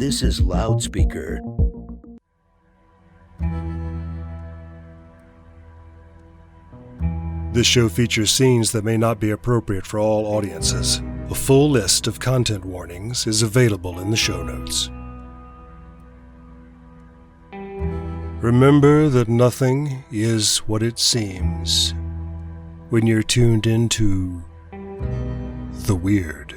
This is Loudspeaker. This show features scenes that may not be appropriate for all audiences. A full list of content warnings is available in the show notes. Remember that nothing is what it seems when you're tuned into the weird.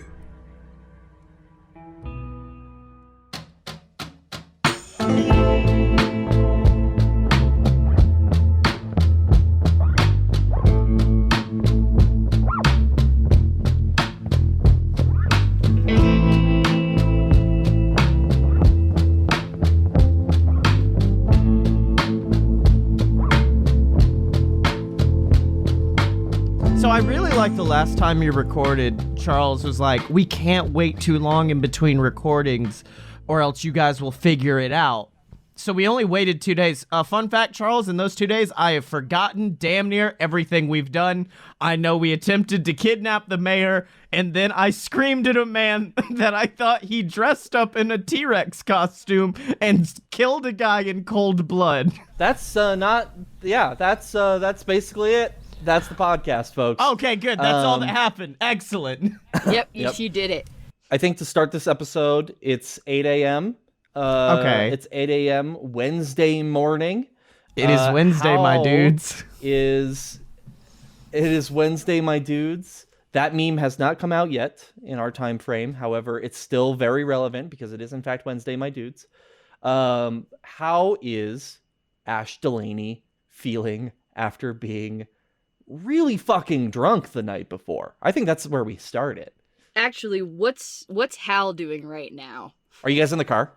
So I really like the last time you recorded, Charles was like, we can't wait too long in between recordings or else you guys will figure it out. So we only waited 2 days. Fun fact, Charles, in those 2 days, I have forgotten damn near everything we've done. I know we attempted to kidnap the mayor, and then I screamed at a man that I thought he dressed up in a T-Rex costume and killed a guy in cold blood. That's that's basically it. That's the podcast, folks. Okay, good. That's all that happened. Excellent. Yep, you did it. I think to start this episode, it's 8 a.m. Okay. It's 8 a.m. Wednesday morning. It is Wednesday, my dudes. It is Wednesday, my dudes. That meme has not come out yet in our time frame. However, it's still very relevant because it is, in fact, Wednesday, my dudes. How is Ash Delaney feeling after being really fucking drunk the night before? I think that's where we started. Actually, what's Hal doing right now? Are you guys in the car?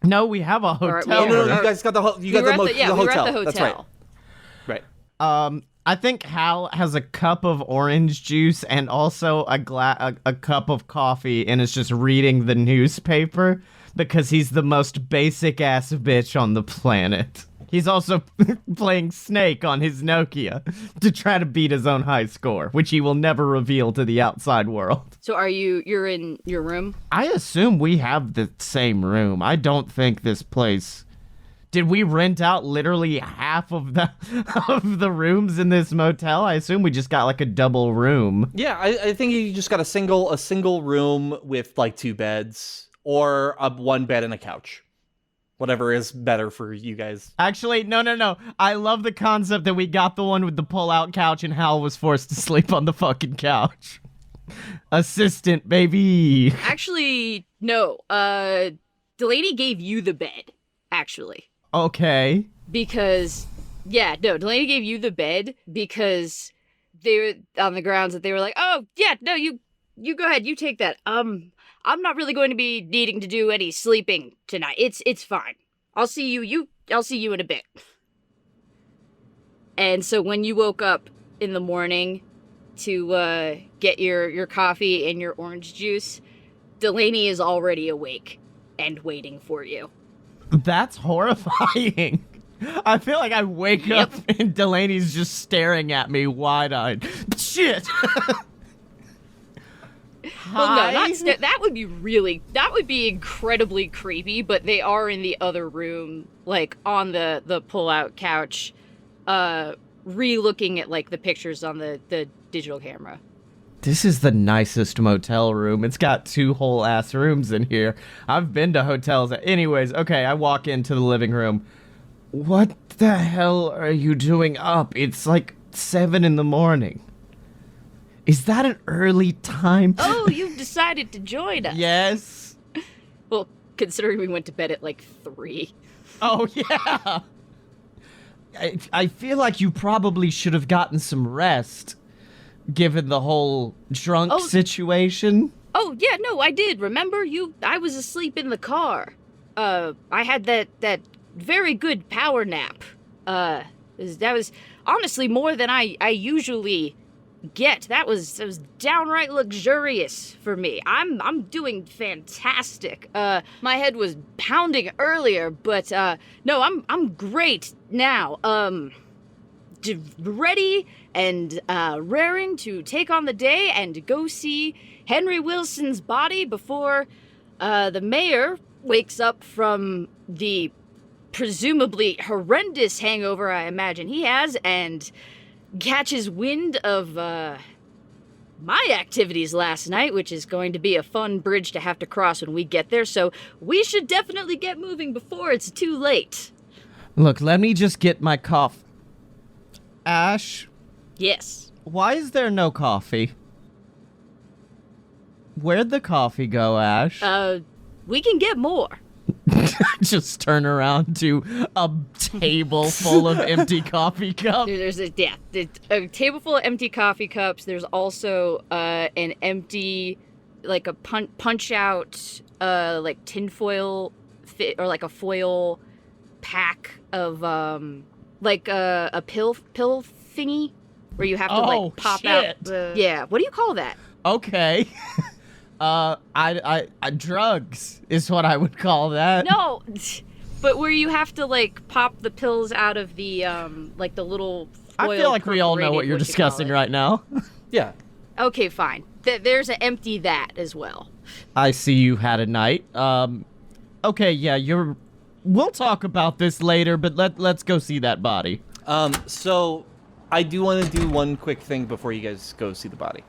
No, we have a hotel. No, you guys got the hotel. We were at the hotel. That's right. I think Hal has a cup of orange juice and also a cup of coffee and is just reading the newspaper because he's the most basic ass bitch on the planet. He's also playing Snake on his Nokia to try to beat his own high score, which he will never reveal to the outside world. So you're in your room? I assume we have the same room. I don't think this place... Did we rent out literally half of the rooms in this motel? I assume we just got like a double room. Yeah, I think you just got a single room with like 2 beds or one bed and a couch. Whatever is better for you guys. Actually, no. I love the concept that we got the one with the pull-out couch and Hal was forced to sleep on the fucking couch. Assistant, baby. Actually, no. Delaney gave you the bed, actually. Okay. Because, Delaney gave you the bed because they were on the grounds that they were like, oh, yeah, no, you go ahead, you take that. I'm not really going to be needing to do any sleeping tonight. It's fine. I'll see you in a bit. And so when you woke up in the morning to get your coffee and your orange juice, Delaney is already awake and waiting for you. That's horrifying. I feel like I wake up and Delaney's just staring at me wide-eyed. Shit! Well, no, that would be incredibly creepy, but they are in the other room, like, on the pull-out couch, re-looking at, like, the pictures on the digital camera. This is the nicest motel room. It's got 2 whole-ass rooms in here. I've been to hotels. Anyways, okay, I walk into the living room. What the hell are you doing up? It's like 7 a.m. Is that an early time? Oh, you've decided to join us. Yes. Well, considering we went to bed at like 3. Oh, yeah. I feel like you probably should have gotten some rest, given the whole drunk situation. Oh, yeah, no, I did. Remember? I was asleep in the car. I had that very good power nap. That was honestly more than I usually get. That was downright luxurious for me. I'm doing fantastic. My head was pounding earlier, but no, I'm great now. Ready and raring to take on the day and go see Henry Wilson's body before the mayor wakes up from the presumably horrendous hangover I imagine he has and catches wind of my activities last night, which is going to be a fun bridge to have to cross when we get there, so we should definitely get moving before it's too late. Look, let me just get my coffee. Ash, Yes. why is there no coffee? Where'd the coffee go, Ash? We can get more. Just turn around to a table full of empty coffee cups. There's a table full of empty coffee cups. There's also an empty, like a punch out, like tinfoil or like a foil pack of like a pill thingy where you have to like pop out. Yeah, what do you call that? Okay. I drugs is what I would call that. No, but where you have to like pop the pills out of the like the little foil. I feel like we all know what you're discussing right now. Yeah. Okay, fine. There's an empty that as well. I see you had a night. Okay, yeah, we'll talk about this later, but let's go see that body. So I do want to do one quick thing before you guys go see the body.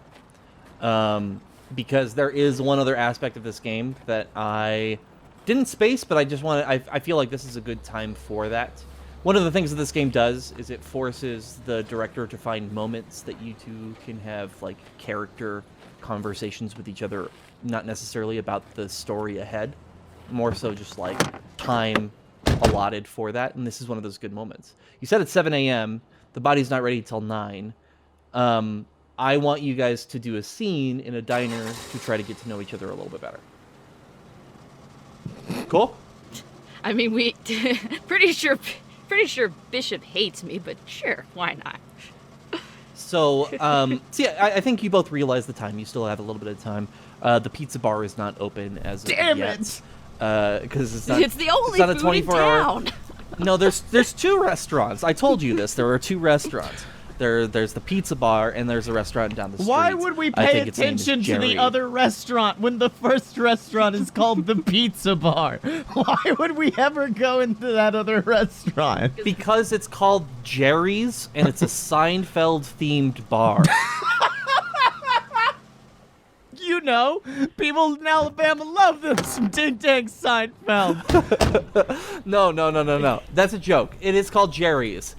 Because there is one other aspect of this game that I didn't space, but I feel like this is a good time for that. One of the things that this game does is it forces the director to find moments that you two can have, like, character conversations with each other, not necessarily about the story ahead, more so just, like, time allotted for that, and this is one of those good moments. You said it's 7 a.m., the body's not ready till 9. I want you guys to do a scene in a diner to try to get to know each other a little bit better. Cool? I mean, we pretty sure Bishop hates me, but sure, why not? So, I think you both realize the time. You still have a little bit of time. The pizza bar is not open as of Damn yet. it! Because it's not. It's the only it's not a food in 24-hour. town. No, there's 2 restaurants. I told you this. There are 2 restaurants. There's the pizza bar and there's a restaurant down the street. Why would we I pay think its name is attention to the Jerry. other restaurant when the first restaurant is called the Pizza Bar? Why would we ever go into that other restaurant? Because it's called Jerry's and it's a Seinfeld themed bar. You know, people in Alabama love them some Ding Dang Seinfeld. No. That's a joke. It is called Jerry's.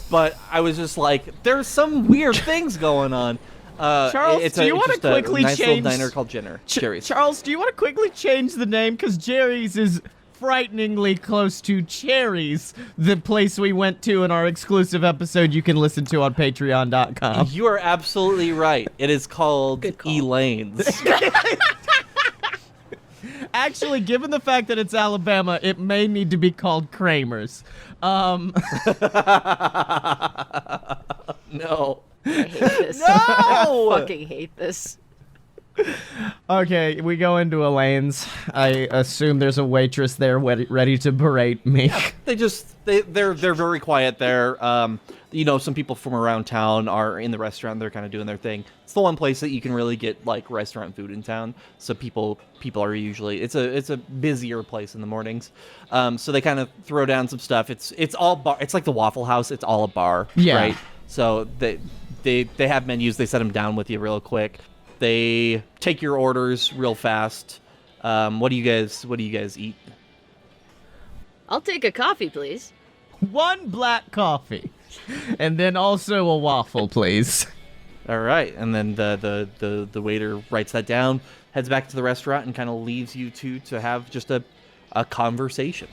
But I was just like, there's some weird things going on. Charles, do you want to quickly a nice change? little diner called Jerry's. Charles, do you want to quickly change the name? Because Jerry's is frighteningly close to Cherry's, the place we went to in our exclusive episode you can listen to on patreon.com. You are absolutely right. It is called Elaine's. Actually, given the fact that it's Alabama, it may need to be called Kramer's. No. I hate this. No! I fucking hate this. Okay, we go into Elaine's. I assume there's a waitress there ready to berate me. They're very quiet there. Some people from around town are in the restaurant. They're kind of doing their thing. It's the one place that you can really get like restaurant food in town. So people are usually it's a busier place in the mornings. So they kind of throw down some stuff. It's all bar. It's like the Waffle House. It's all a bar. Yeah. Right. So they have menus. They set them down with you real quick. They take your orders real fast. What do you guys eat? I'll take a coffee, please. 1 black coffee. And then also a waffle, please. All right, and then the waiter writes that down, heads back to the restaurant, and kind of leaves you two to have just a conversation.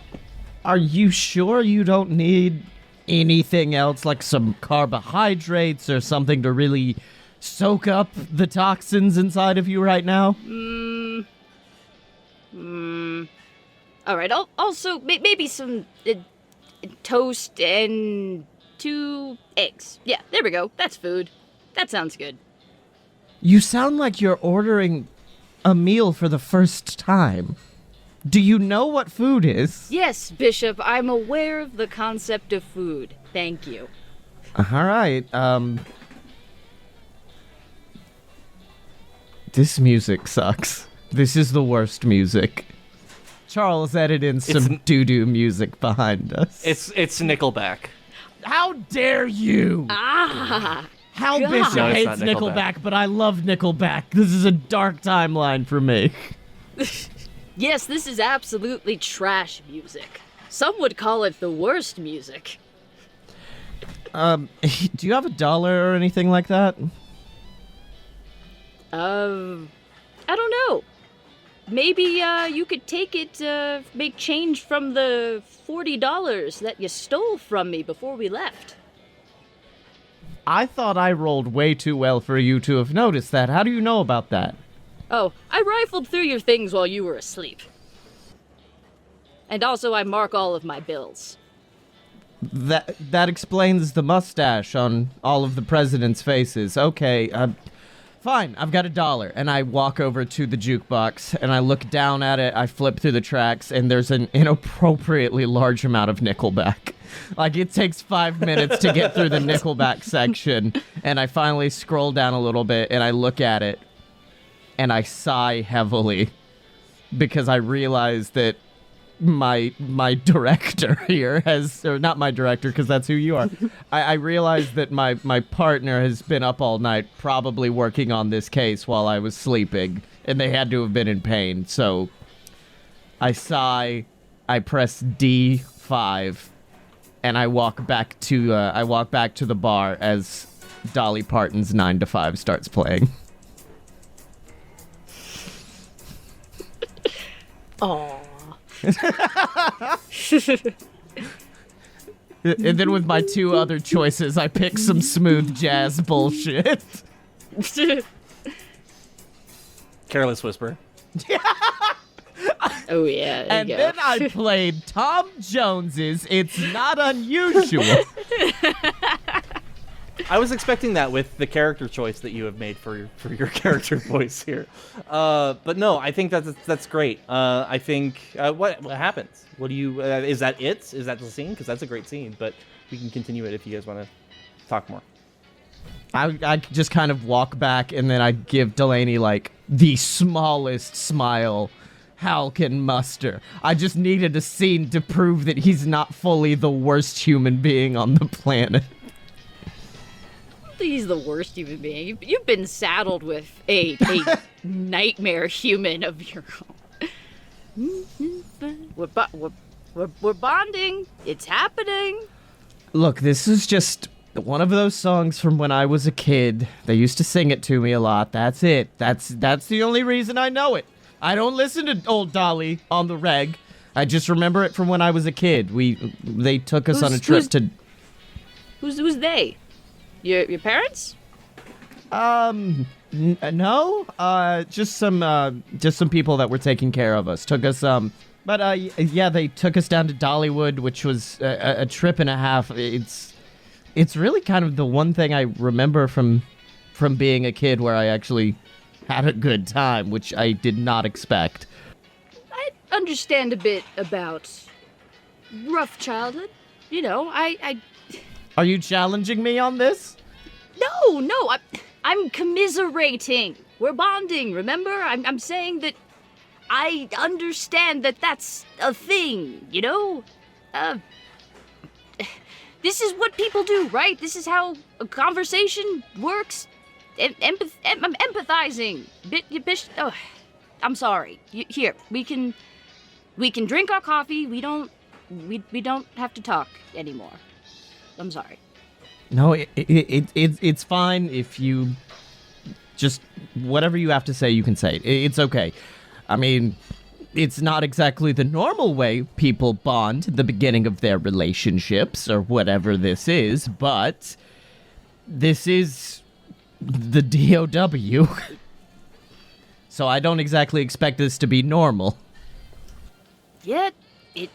Are you sure you don't need anything else, like some carbohydrates or something to really soak up the toxins inside of you right now? All right. Also, maybe some toast and 2 eggs. Yeah, there we go. That's food. That sounds good. You sound like you're ordering a meal for the first time. Do you know what food is? Yes, Bishop, I'm aware of the concept of food. Thank you. All right, this music sucks. This is the worst music. Charles, edit in some doo-doo music behind us. It's Nickelback. How dare you? How God. Bishop No, it's hates not Nickelback. Nickelback, but I love Nickelback. This is a dark timeline for me. Yes, this is absolutely trash music. Some would call it the worst music. Do you have $1 or anything like that? I don't know. Maybe you could take it, make change from the $40 that you stole from me before we left. I thought I rolled way too well for you to have noticed that. How do you know about that? Oh, I rifled through your things while you were asleep. And also I mark all of my bills. That explains the mustache on all of the president's faces. Okay, fine, I've got $1. And I walk over to the jukebox, and I look down at it, I flip through the tracks, and there's an inappropriately large amount of Nickelback. Like, it takes 5 minutes to get through the Nickelback section, and I finally scroll down a little bit, and I look at it, and I sigh heavily, because I realize that my director here has, or not my director, because that's who you are. I realized that my partner has been up all night probably working on this case while I was sleeping, and they had to have been in pain. So I sigh, I press D5, and I walk back to the bar as Dolly Parton's 9 to 5 starts playing. Aww. And then with my 2 other choices, I pick some smooth jazz bullshit. Careless Whisper. Oh yeah. There And you go. then I played Tom Jones's It's Not Unusual. I was expecting that with the character choice that you have made for your character voice here, but no, I think that's great. I think what happens? What do you? Is that it? Is that the scene? Because that's a great scene. But we can continue it if you guys want to talk more. I just kind of walk back, and then I give Delaney, like, the smallest smile Hal can muster. I just needed a scene to prove that he's not fully the worst human being on the planet. He's the worst human being. You've been saddled with a nightmare human of your own. We're bonding. It's happening. Look, this is just one of those songs from when I was a kid. They used to sing it to me a lot. That's it. That's the only reason I know it. I don't listen to Old Dolly on the reg. I just remember it from when I was a kid. They took us on a trip to... Who's they? Your parents? No. Just some people that were taking care of us. Took us, yeah, they took us down to Dollywood, which was a trip and a half. It's really kind of the one thing I remember from being a kid where I actually had a good time, which I did not expect. I understand a bit about rough childhood. You know, I Are you challenging me on this? No, I'm commiserating. We're bonding, remember? I'm saying that I understand that that's a thing, you know? This is what people do, right? This is how a conversation works. I'm empathizing. Oh, I'm sorry. Here, we can drink our coffee. We don't have to talk anymore. I'm sorry. No, it's fine if you just whatever you have to say, you can say it. It's okay. I mean, it's not exactly the normal way people bond at the beginning of their relationships or whatever this is, but this is the DOW. So I don't exactly expect this to be normal. Yet, it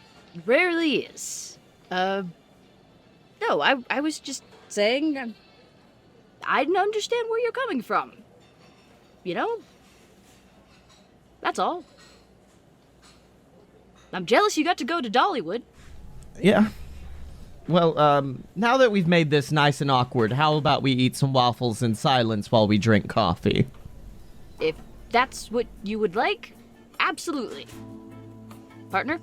rarely is. No, I was just saying, I didn't understand where you're coming from. You know? That's all. I'm jealous you got to go to Dollywood. Yeah. Well, now that we've made this nice and awkward, how about we eat some waffles in silence while we drink coffee? If that's what you would like, absolutely. Partner?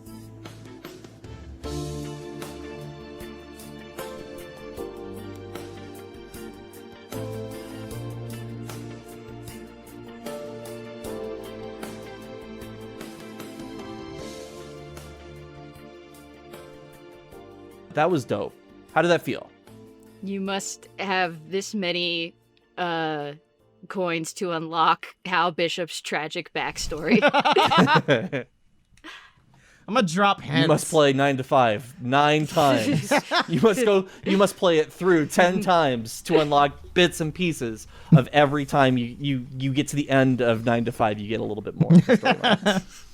That was dope. How did that feel? You must have this many coins to unlock Hal Bishop's tragic backstory. I'm gonna drop hints. You must play 9 to 5 9 times. You must play it through 10 times to unlock bits and pieces of every time you get to the end of 9 to 5. You get a little bit more storylines.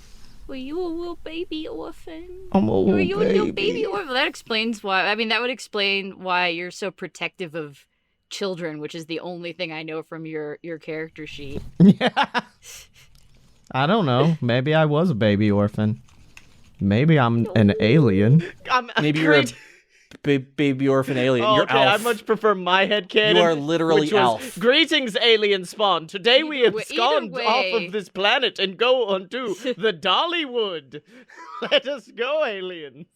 Were you a little baby orphan? I'm a Were you a little baby. baby orphan? That explains why. I mean, that would explain why you're so protective of children, which is the only thing I know from your character sheet. Yeah. I don't know. Maybe I was a baby orphan. Maybe I'm an alien. Maybe you're a baby orphan alien. Oh, You're okay, Alf. I much prefer my headcanon. You are literally which was, Alf. Greetings, alien spawn. Today we Either abscond way- off of this planet and go onto the Dollywood. Let us go, aliens.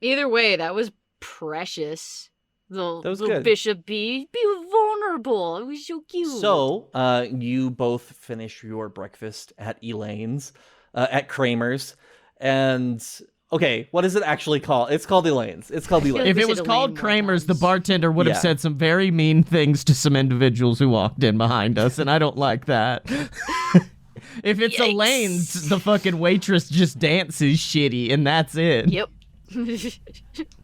Either way, that was precious. That was Little good. Bishop be vulnerable. It was so cute. So, you both finish your breakfast at Elaine's, at Kramer's, and okay, what is it actually called? It's called Elaine's. It's called Elaine's. If We it said was Elaine called more Kramer's, the times. bartender would have Yeah. said some very mean things to some individuals who walked in behind us, and I don't like that. If it's Yikes. Elaine's, the fucking waitress just dances shitty, and that's it. Yep.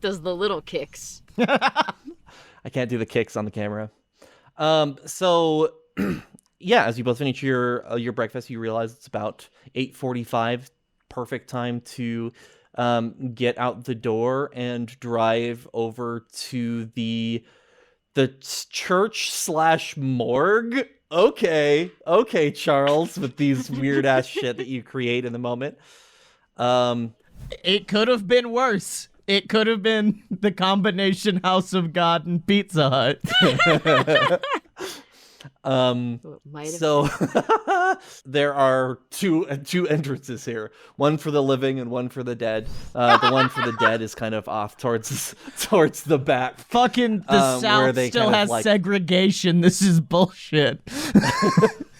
Does the little kicks. I can't do the kicks on the camera. So, yeah, as you both finish your breakfast, you realize it's about 8:45. Perfect time to get out the door and drive over to the church / morgue. Okay, Charles, with these weird ass shit that you create in the moment. It could have been worse. It could have been the combination House of God and Pizza Hut. Might have So there are two entrances here, one for the living and one for the dead. The one for the dead is kind of off towards the back. Fucking the Where South they still kind of has like- segregation. This is bullshit.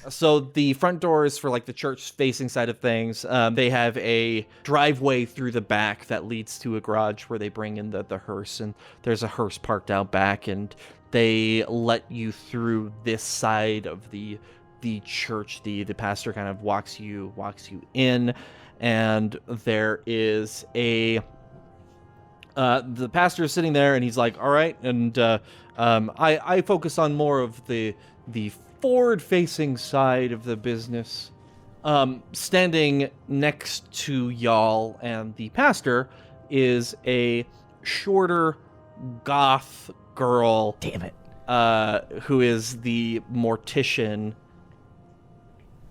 So the front door is for like the church facing side of things. They have a driveway through the back that leads to a garage where they bring in the hearse, and there's a hearse parked out back, and they let you through this side of the church. The pastor kind of walks you in, and there is the pastor is sitting there, and he's like, all right, and I focus on more of the forward-facing side of the business. Standing next to y'all and the pastor is a shorter goth girl. Damn it. Who is the mortician.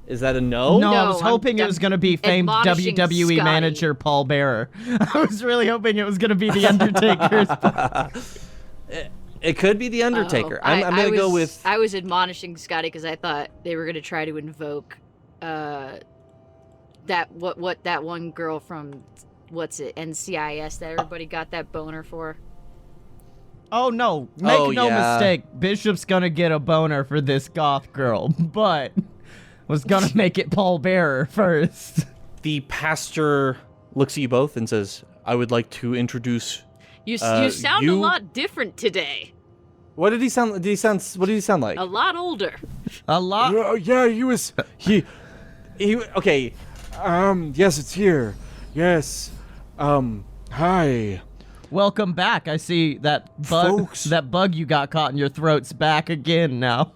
Is that a no? No, I No, was I'm- hoping it I'm was going to be famed admonishing WWE Scotty. manager Paul Bearer. I was really hoping it was going to be The Undertaker's. It could be the Undertaker. Oh, I'm gonna go with. I was admonishing Scotty because I thought they were gonna try to invoke that one girl from NCIS that everybody got that boner for. Oh, no. Make Oh, no yeah. mistake. Bishop's going to get a boner for this goth girl, but was going to make it Paul Bearer first. The pastor looks at you both and says, "I would like to introduce." You sound a you- lot different today. What did he sound? What did he sound like? A lot older. A lot. Yeah, he. Okay. Yes, it's here. Yes. Hi. Welcome back. I see that Folks. bug you got caught in your throat's back again now.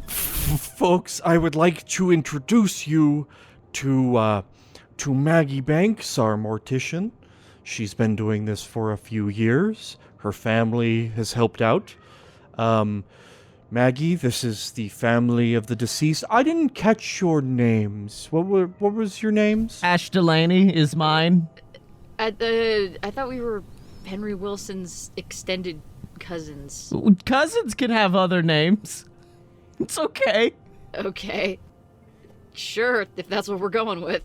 Folks, I would like to introduce you to Maggie Banks, our mortician. She's been doing this for a few years. Her family has helped out. Maggie, this is the family of the deceased. I didn't catch your names. What was your names? Ash Delaney is mine. I thought we were Henry Wilson's extended cousins. Cousins can have other names. It's okay. Okay. Sure, if that's what we're going with.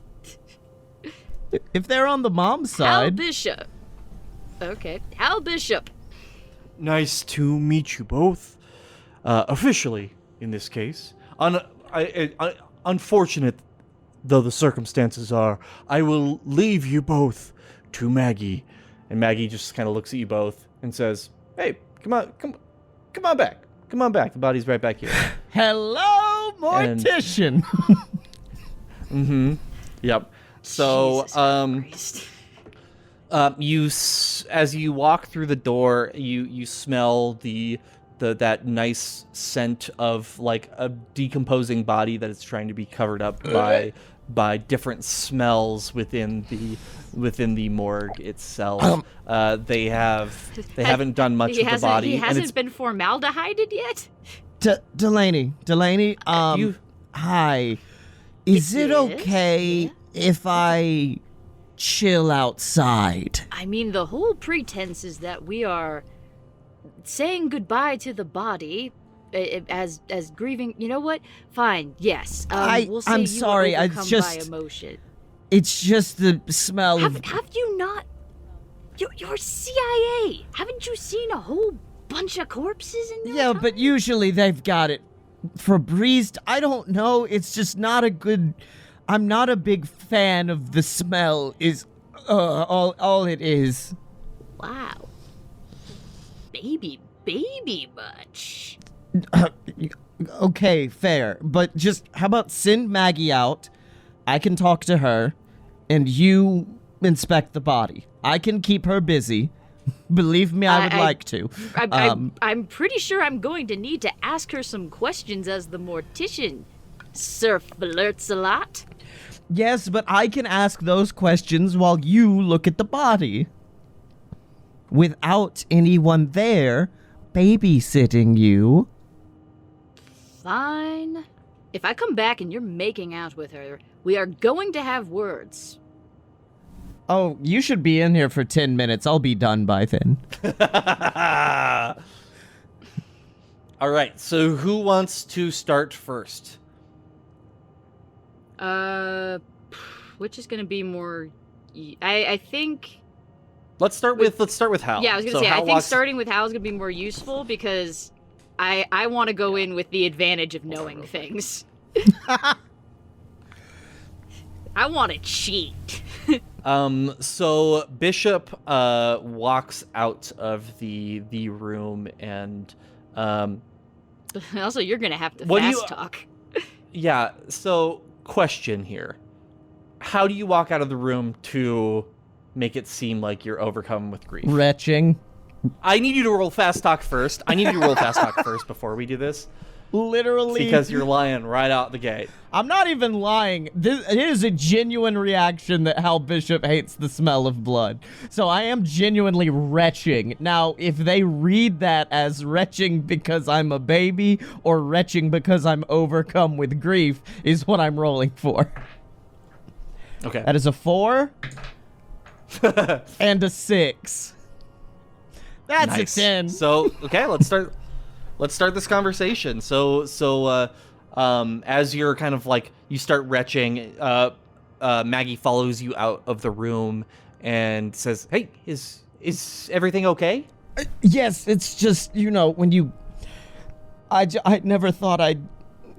If they're on the mom's Hal side. Bishop. Okay, Hal Bishop. Nice to meet you both. Officially, in this case. Unfortunate though the circumstances are, I will leave you both to Maggie. And Maggie just kind of looks at you both and says, "Hey, come on back. Come on back. The body's right back here." Hello, mortician. Yep. So, Jesus Christ. as you walk through the door, you smell that nice scent of like a decomposing body that is trying to be covered up by different smells within the morgue itself. They haven't done much with the body. He and hasn't it's been formaldehyded yet? Delaney, hi. Is it Yes? okay if I chill outside? I mean, the whole pretense is that we are saying goodbye to the body as grieving. You know what? Fine. Yes. We'll say I'm you sorry. Were It's overcome just by emotion. It's just the smell of. Have you not? You're CIA. Haven't you seen a whole bunch of corpses in your Yeah, time? but usually they've got it Febrezed. I don't know. It's just not a good. I'm not a big fan of the smell. Is all it is. Wow. Baby much. Okay, fair. But just how about send Maggie out? I can talk to her, and you inspect the body. I can keep her busy. Believe me, I would like to. I'm pretty sure I'm going to need to ask her some questions as the mortician. Sir flirts a lot. Yes, but I can ask those questions while you look at the body. Without anyone there babysitting you. Fine. If I come back and you're making out with her, we are going to have words. Oh, you should be in here for 10 minutes. I'll be done by then. All right. So who wants to start first? Which is gonna be more? I think. Let's start with Hal. Yeah, I was gonna So say Hal I think walks- starting with Hal is gonna be more useful because I want to go in with the advantage of knowing things. I want to cheat. So Bishop walks out of the room and Also, you're gonna have to What do fast you- talk. yeah. So question here: how do you walk out of the room to make it seem like you're overcome with grief? Retching. I need you to roll fast talk first. I need you to roll fast talk first before we do this, Literally. because you're lying right out the gate. I'm not even lying. It is a genuine reaction that Hal Bishop hates the smell of blood. So I am genuinely retching. Now, if they read that as retching because I'm a baby or retching because I'm overcome with grief is what I'm rolling for. Okay. That is a 4 and a 6. That's Nice. a 10. So okay, let's start this conversation. So as you're kind of like you start retching, Maggie follows you out of the room and says, "Hey, is everything okay?" Yes, it's just, when you... I never thought I'd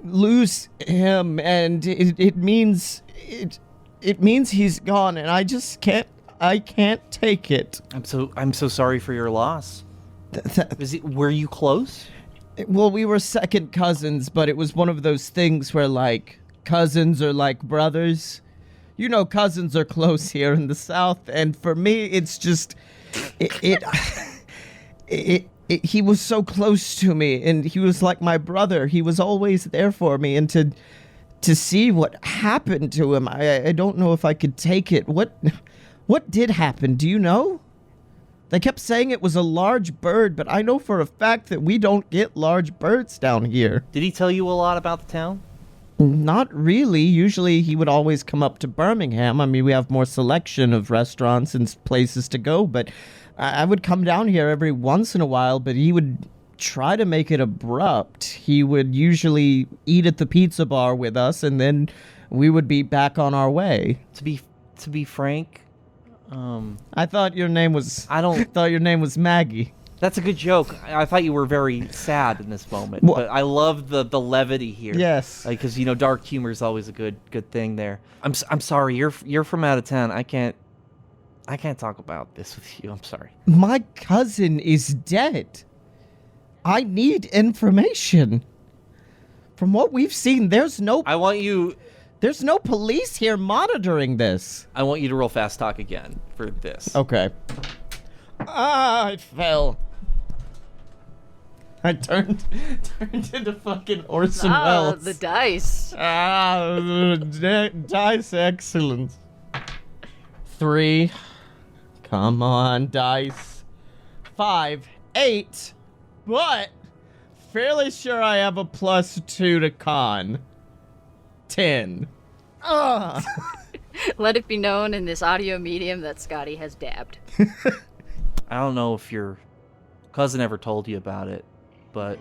lose him, and it means... It means he's gone, and I just can't... I can't take it. I'm so sorry for your loss. Were you close? Well, we were second cousins, but it was one of those things where, like, cousins are like brothers. Cousins are close here in the South, and for me, it's just... he was so close to me, and he was like my brother. He was always there for me, and to see what happened to him, I don't know if I could take it. What did happen? Do you know? They kept saying it was a large bird, but I know for a fact that we don't get large birds down here. Did he tell you a lot about the town? Not really. Usually he would always come up to Birmingham. I mean, we have more selection of restaurants and places to go, but I would come down here every once in a while, but he would try to make it abrupt. He would usually eat at the pizza bar with us, and then we would be back on our way. To be frank, I thought your name was... I don't... thought your name was Maggie. That's a good joke. I thought you were very sad in this moment, Well- but I love the levity here. Yes. because dark humor is always a good thing there. I'm sorry. You're from out of town. I can't talk about this with you. I'm sorry. My cousin is dead. I need information. From what we've seen, there's no police here monitoring this. I want you to roll fast talk again for this. Okay. I fell. I turned into fucking Orson Welles. the dice. Dice excellence. 3. Come on, dice. 5, 8. But fairly sure I have a +2 to con. 10. Ugh. Let it be known in this audio medium that Scotty has dabbed. I don't know if your cousin ever told you about it, but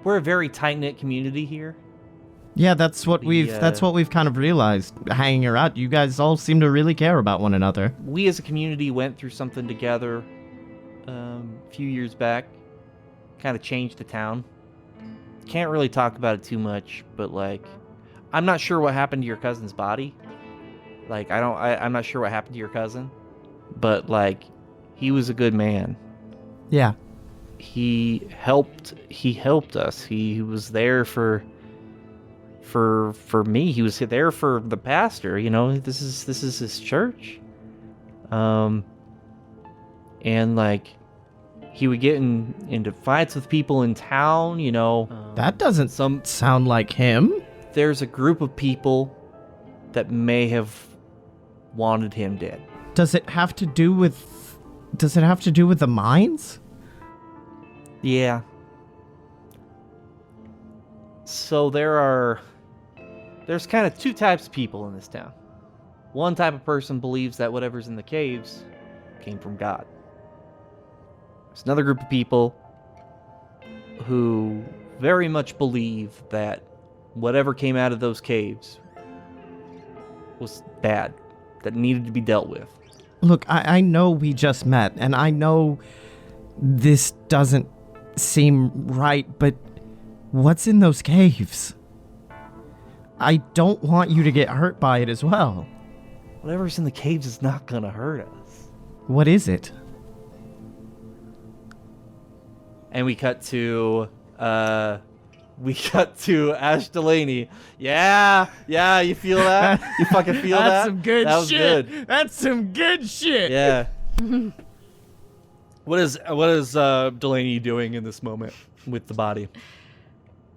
we're a very tight-knit community here. Yeah, that's what we've kind of realized hanging around. You guys all seem to really care about one another. We as a community went through something together a few years back. Kind of changed the town. Can't really talk about it too much, but like, I'm not sure what happened to your cousin's body. Like, I'm not sure what happened to your cousin, but like, he was a good man. Yeah. He helped us. He was there for me. He was there for the pastor, this is his church. And like, he would get into fights with people in town, That doesn't sound like him. There's a group of people that may have wanted him dead. Does it have to do with the mines? Yeah. So there's kind of two types of people in this town. One type of person believes that whatever's in the caves came from God. There's another group of people who very much believe that whatever came out of those caves was bad, that needed to be dealt with. Look, I know we just met, and I know this doesn't seem right, but what's in those caves? I don't want you to get hurt by it as well. Whatever's in the caves is not gonna hurt us. What is it? And we cut to Ash Delaney. Yeah, you feel that? You fucking feel that? That's some good that was shit. Good. That's some good shit. Yeah. What is Delaney doing in this moment with the body?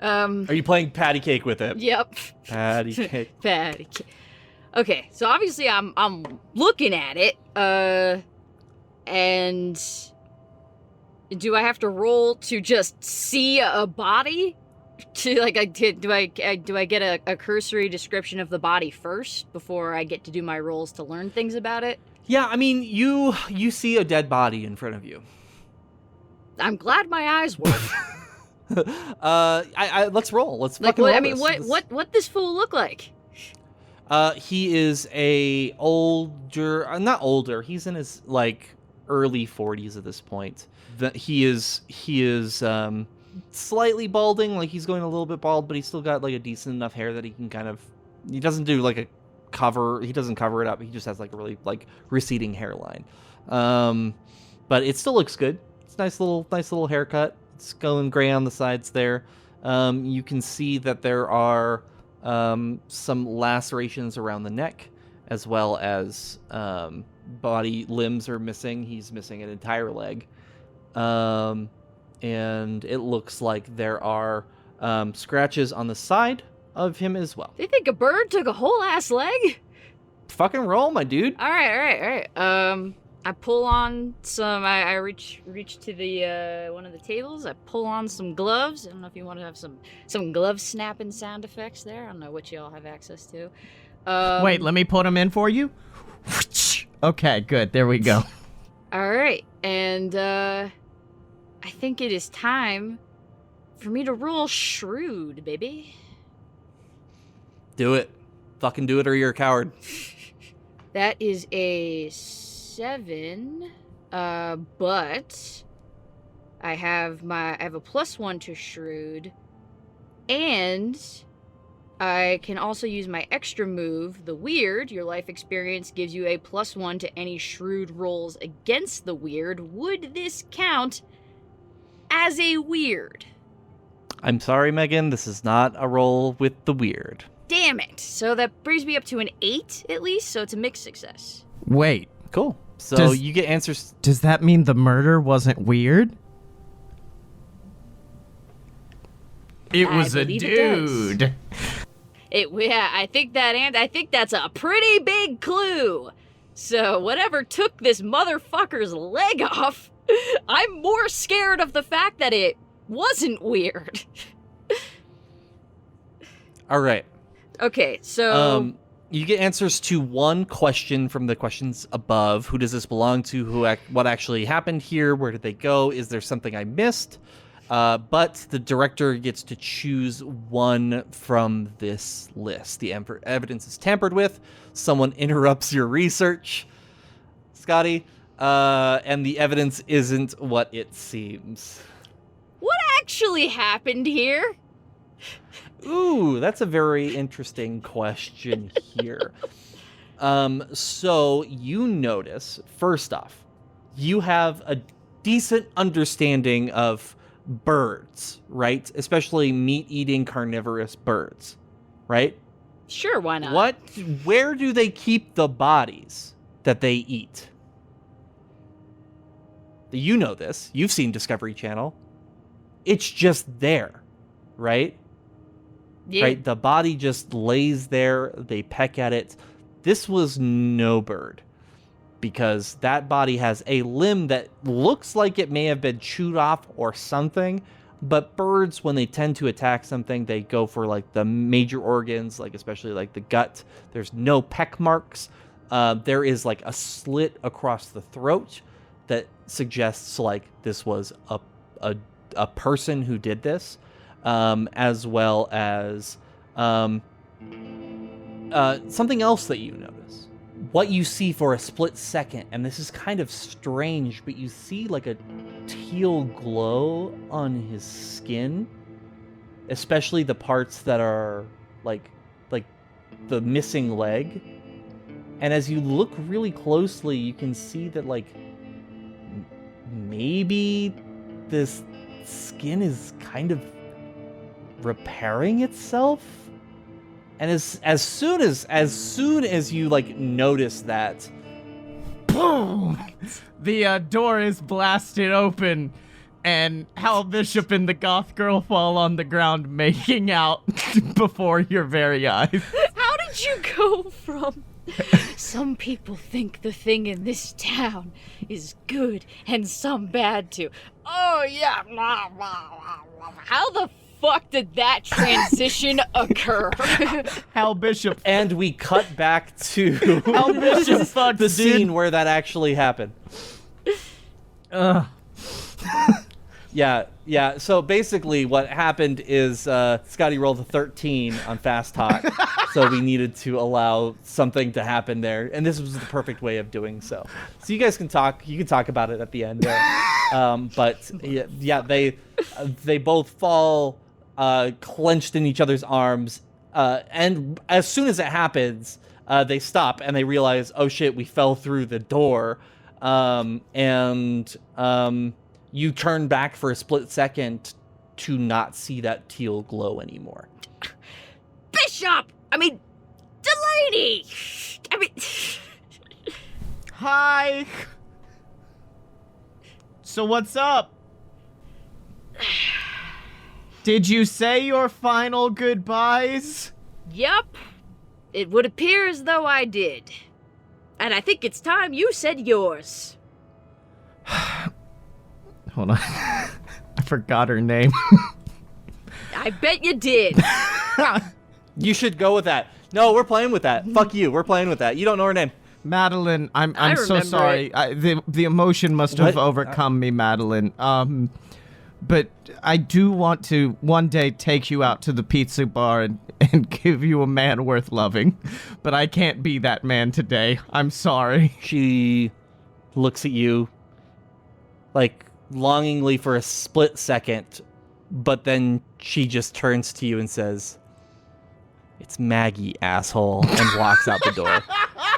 Are you playing patty cake with it? Yep. Patty cake. Patty cake. Okay, so obviously I'm looking at it, and do I have to roll to just see a body? Do I get a cursory description of the body first before I get to do my rolls to learn things about it? Yeah, I mean, you see a dead body in front of you. I'm glad my eyes work. Let's roll. Let's Like fucking what? roll I mean, this. what this fool look like? He is a older, not older. He's in his like early 40s at this point. He is slightly balding, like he's going a little bit bald, but he's still got like a decent enough hair that he can kind of. He doesn't do like a cover. He doesn't cover it up. He just has like a really like receding hairline. But it still looks good. It's nice little haircut. It's going gray on the sides there. You can see that there are some lacerations around the neck, as well as body limbs are missing. He's missing an entire leg. And it looks like there are scratches on the side of him as well. They think a bird took a whole ass leg? Fucking roll, my dude. All right. I pull on some. I reach to the one of the tables. I pull on some gloves. I don't know if you want to have some glove snapping sound effects there. I don't know what you all have access to. Wait, let me put them in for you. Okay, good. There we go. All right, and I think it is time for me to roll shrewd, baby. Do it. Fucking do it or you're a coward. That is a 7, but I have a +1 to shrewd, and I can also use my extra move, the weird. Your life experience gives you a +1 to any shrewd rolls against the weird. Would this count as a weird? I'm sorry, Megan. This is not a roll with the weird. Damn it. So that brings me up to an 8 at least, so it's a mixed success. Wait, Cool. So you get answers. does that mean the murder wasn't weird? It I was a believe it does. dude. I think that's a pretty big clue. So whatever took this motherfucker's leg off, I'm more scared of the fact that it wasn't weird. All right. Okay, so You get answers to one question from the questions above. Who does this belong to? What actually happened here? Where did they go? Is there something I missed? But the director gets to choose one from this list. The evidence is tampered with. Someone interrupts your research, Scotty, and the evidence isn't what it seems. what actually happened here? Ooh, that's a very interesting question here. So you notice, first off, you have a decent understanding of birds, right? Especially meat-eating carnivorous birds, right? Sure, why not? Where do they keep the bodies that they eat? You know this. You've seen Discovery Channel. It's just there, right? Yeah. Right? The body just lays there. They peck at it. This was no bird, because that body has a limb that looks like it may have been chewed off or something. But birds, when they tend to attack something, they go for like the major organs, like especially like the gut. There's no peck marks. There is like a slit across the throat that suggests like this was a person who did this. As well as something else that you notice. What you see for a split second, and this is kind of strange, but you see like a teal glow on his skin, especially the parts that are like the missing leg. And as you look really closely, you can see that like maybe this skin is kind of repairing itself. And as soon as you like notice that, Boom! The door is blasted open, and Hal Bishop and the goth girl fall on the ground making out before your very eyes. How did you go from some people think the thing in this town is good and some bad too? Oh yeah. How the fuck did that transition occur? Hal Bishop. and we cut back to Hal Bishop fucked the dude. scene where that actually happened. Yeah. So basically, what happened is Scotty rolled a 13 on Fast Talk, so we needed to allow something to happen there, and this was the perfect way of doing so. So you guys can talk. You can talk about it at the end there. But yeah, they both fall clenched in each other's arms, and as soon as it happens, they stop and they realize, oh shit, we fell through the door, and you turn back for a split second to not see that teal glow anymore. Bishop! Delaney! Hi. So what's up? Did you say your final goodbyes? Yup. It would appear as though I did. And I think it's time you said yours. Hold on. I forgot her name. I bet you did. You should go with that. No, we're playing with that. Fuck you. We're playing with that. You don't know her name. Madeline, I'm so remember sorry. it. The emotion must have What? overcome me, Madeline. But I do want to one day take you out to the pizza bar and give you a man worth loving. But I can't be that man today. I'm sorry. She looks at you, like, longingly for a split second, but then she just turns to you and says, "It's Maggie, asshole," and walks out the door.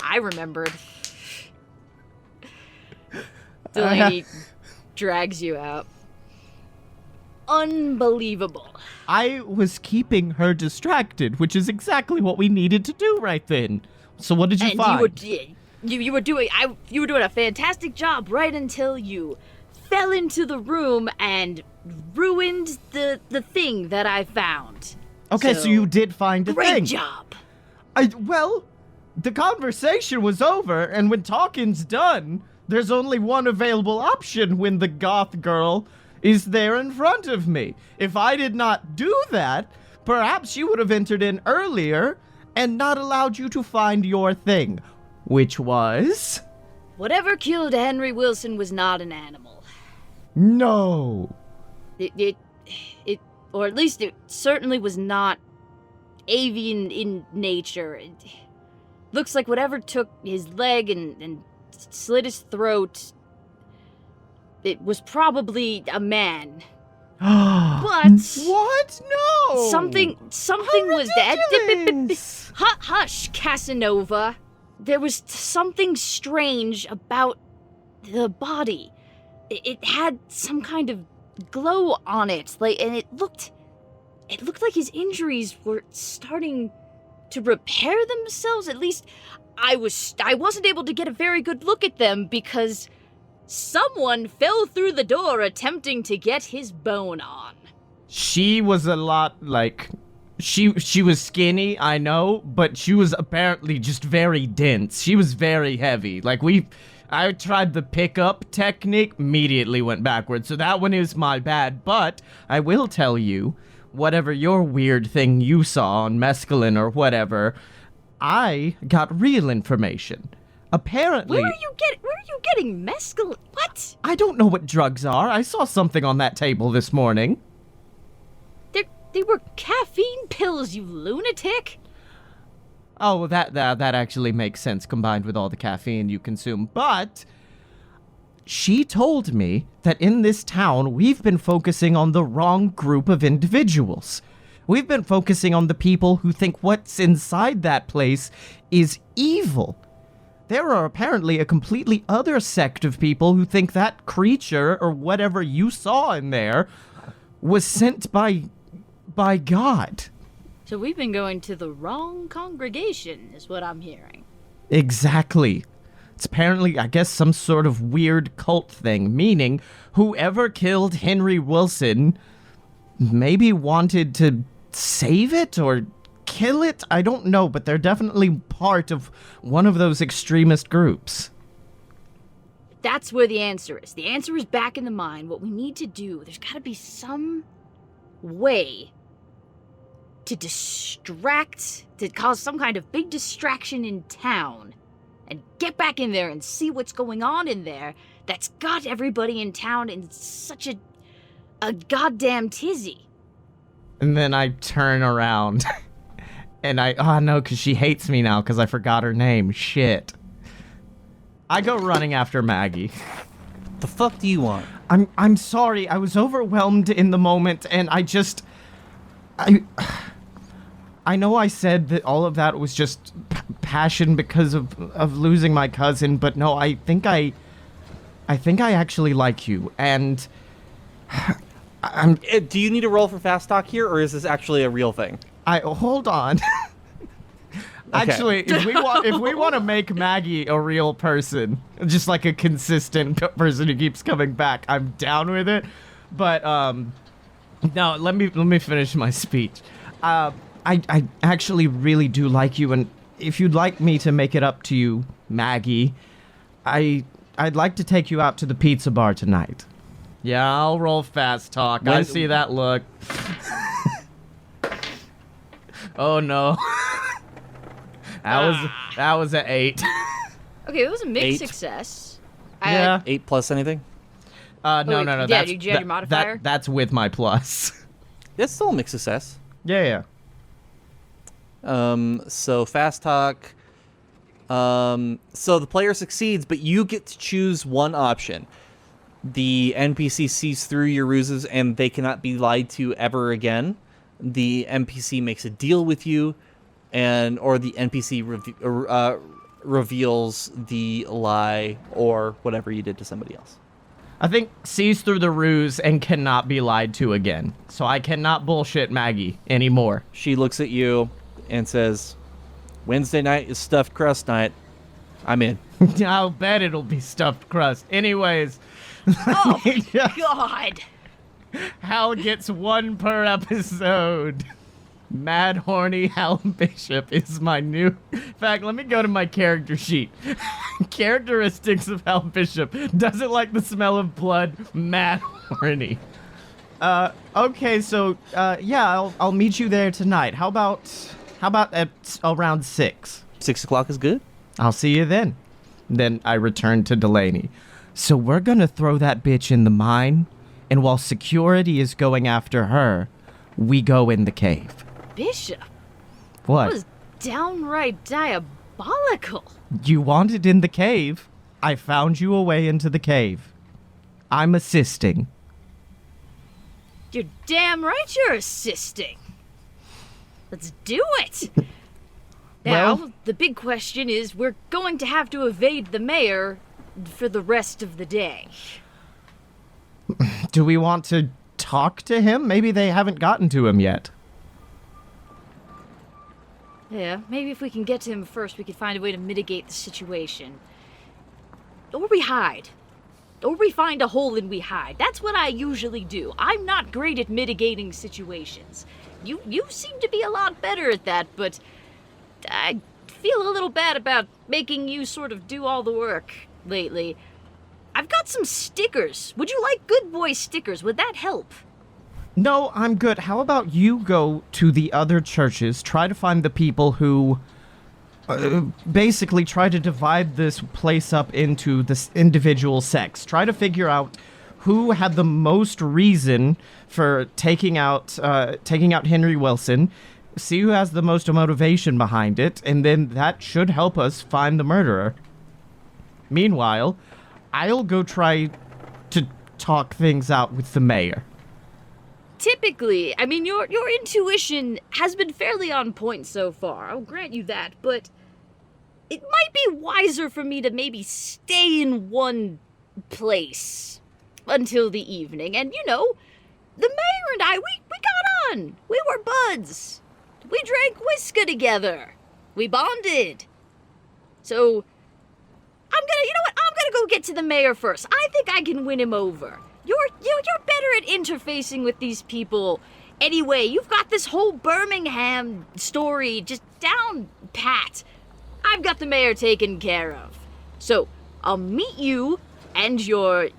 I remembered. Delaney drags you out. Unbelievable. I was keeping her distracted, which is exactly what we needed to do right then. So what did you find? You were doing a fantastic job right until you fell into the room and ruined the thing that I found. Okay, so you did find a Great thing. job. Well, the conversation was over, and when talking's done, there's only one available option when the goth girl is there in front of me. If I did not do that, perhaps she would have entered in earlier and not allowed you to find your thing, which was... Whatever killed Henry Wilson was not an animal. No. It or at least it certainly was not avian in nature. It looks like whatever took his leg and slit his throat, it was probably a man. But what? No. Something was dead. Hush, Casanova. There was something strange about the body. It had some kind of glow on it, and it looked like his injuries were starting to repair themselves. At least I wasn't able to get a very good look at them because someone fell through the door attempting to get his bone on. She was a lot like... She was skinny, I know, but she was apparently just very dense. She was very heavy. I tried the pickup technique, immediately went backwards, so that one is my bad. But I will tell you, whatever your weird thing you saw on mescaline or whatever, I got real information. Apparently... Where are you getting mescaline? What? I don't know what drugs are. I saw something on that table this morning. They were caffeine pills, you lunatic. Oh, that actually makes sense combined with all the caffeine you consume. But she told me that in this town, we've been focusing on the wrong group of individuals. We've been focusing on the people who think what's inside that place is evil. There are apparently a completely other sect of people who think that creature or whatever you saw in there was sent by God. So we've been going to the wrong congregation, is what I'm hearing. Exactly. It's apparently, I guess, some sort of weird cult thing, meaning whoever killed Henry Wilson maybe wanted to save it or kill it? I don't know, but they're definitely part of one of those extremist groups. That's where the answer is. The answer is back in the mind. What we need to do, there's got to be some way to cause some kind of big distraction in town and get back in there and see what's going on in there that's got everybody in town in such a goddamn tizzy. And then I turn around and because she hates me now because I forgot her name. Shit. I go running after Maggie. The fuck do you want? I'm sorry. I was overwhelmed in the moment and I know I said that all of that was just passion because of losing my cousin, but no, I think I actually like you, and Do you need to roll for fast talk here, or is this actually a real thing? Hold on. Actually, if we want to make Maggie a real person, just like a consistent person who keeps coming back, I'm down with it. But no, let me finish my speech. I actually really do like you, and if you'd like me to make it up to you, Maggie, I'd like to take you out to the pizza bar tonight. Yeah, I'll roll fast talk. I see that look. Oh no. That was an 8. Okay, it was a mixed 8. success. Yeah. 8 plus anything? No. Yeah, That's, did you add your modifier? That's with my plus. That's still a mixed success. Yeah. So fast talk. So the player succeeds, but you get to choose one option. The NPC sees through your ruses and they cannot be lied to ever again. The NPC makes a deal with you, or the NPC reveals the lie or whatever you did to somebody else. I think sees through the ruse and cannot be lied to again. So I cannot bullshit Maggie anymore. She looks at you and says, Wednesday night is stuffed crust night. I'm in. I'll bet it'll be stuffed crust. Anyways. Oh, God. Hal gets 1 per episode. Mad Horny Hal Bishop is my new... In fact, let me go to my character sheet. Characteristics of Hal Bishop. Doesn't like the smell of blood. Mad Horny. Okay, so, yeah, I'll meet you there tonight. How about at around 6? 6 o'clock is good. I'll see you then. Then I return to Delaney. So we're gonna throw that bitch in the mine, and while security is going after her, we go in the cave. Bishop, What? that was downright diabolical. You wanted in the cave. I found you a way into the cave. I'm assisting. You're damn right you're assisting. Let's do it. Now, Well- the big question is we're going to have to evade the mayor for the rest of the day. Do we want to talk to him? Maybe they haven't gotten to him yet. Yeah, maybe if we can get to him first, we could find a way to mitigate the situation. Or we hide. Or we find a hole and we hide. That's what I usually do. I'm not great at mitigating situations. You seem to be a lot better at that, but I feel a little bad about making you sort of do all the work lately. I've got some stickers. Would you like good boy stickers? Would that help? No, I'm good. How about you go to the other churches, try to find the people who basically try to divide this place up into this individual sects. Try to figure out who had the most reason for taking out Henry Wilson. See who has the most motivation behind it, and then that should help us find the murderer. Meanwhile, I'll go try to talk things out with the mayor. Typically, I mean, your intuition has been fairly on point so far. I'll grant you that, but it might be wiser for me to maybe stay in one place until the evening. And, you know, the mayor and I, we got on. We were buds. We drank whiskey together. We bonded. So, you know what? I'm gonna go get to the mayor first. I think I can win him over. You're better at interfacing with these people. Anyway, you've got this whole Birmingham story just down pat. I've got the mayor taken care of. So, I'll meet you and your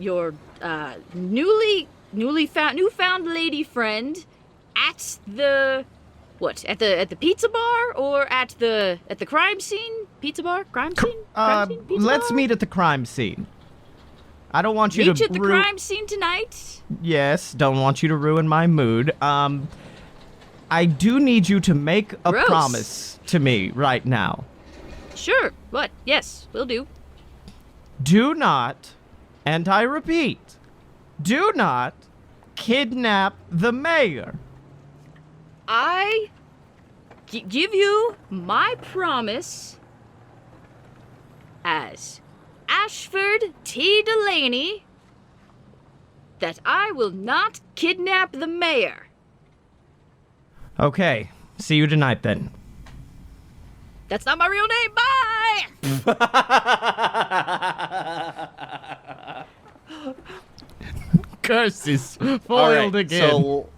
newfound lady friend at the at the pizza bar or at the crime scene? Pizza bar? Crime scene? Crime scene? Pizza Let's bar? meet at the crime scene. I don't want you Meet to you at the crime scene tonight? Yes, don't want you to ruin my mood. I do need you to make a Gross. promise to me right now. Sure. What? Yes, will do. Do not, and I repeat, do not kidnap the mayor. I give you my promise as Ashford T. Delaney that I will not kidnap the mayor. Okay, see you tonight then. That's not my real name. Bye! Curses All foiled right, again. so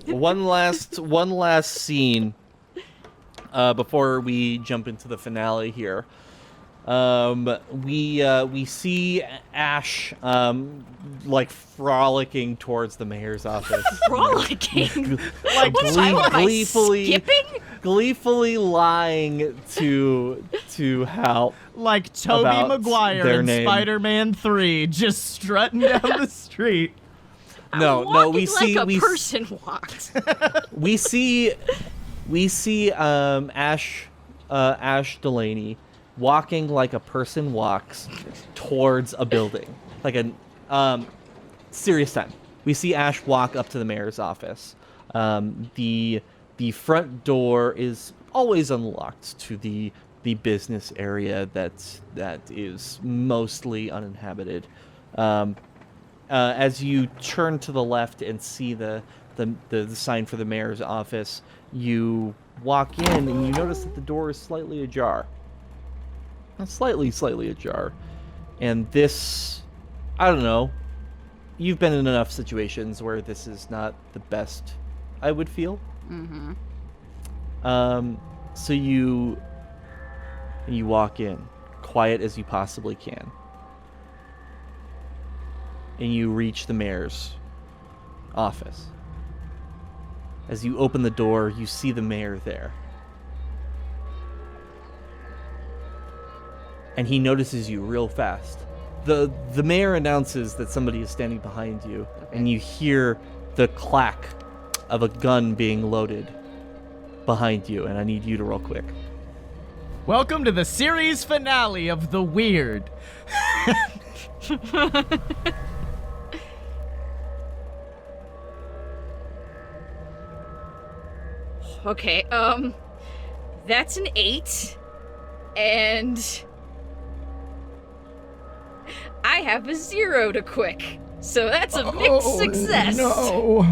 one last scene before we jump into the finale here. We see Ash like frolicking towards the mayor's office. Frolicking? Like What am I gleefully- skipping? gleefully lying to Hal. Like Tobey About Maguire their in name. Spider-Man 3, just strutting down the street. No, we Walking see like we a person walks. we see Ash Delaney walking like a person walks towards a building, like a serious time. We see Ash walk up to the mayor's office. The front door is always unlocked to the business area that is mostly uninhabited. As you turn to the left and see the sign for the mayor's office, you walk in and you notice that the door is slightly ajar. Slightly ajar. And this, I don't know, you've been in enough situations where this is not the best, I would feel. Mm-hmm. So you walk in, quiet as you possibly can. And you reach the mayor's office. As you open the door, you see the mayor there. And he notices you real fast. The mayor announces that somebody is standing behind you, and you hear the clack of a gun being loaded behind you, and I need you to roll quick. Welcome to the series finale of The Weird. Okay, that's an 8, and I have a 0 to quick, so that's a mixed success. No.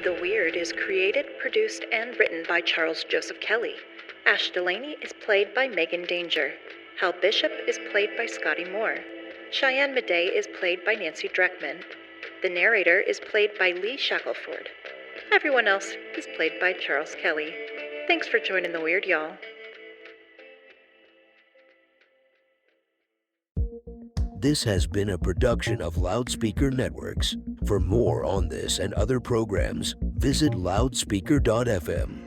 The Weird is created, produced, and written by Charles Joseph Kelly. Ash Delaney is played by Megan Danger. Hal Bishop is played by Scotty Moore. Cheyenne Madej is played by Nancy Dreckman. The narrator is played by Lee Shackelford. Everyone else is played by Charles Kelly. Thanks for joining The Weird, y'all. This has been a production of Loudspeaker Networks. For more on this and other programs, visit loudspeaker.fm.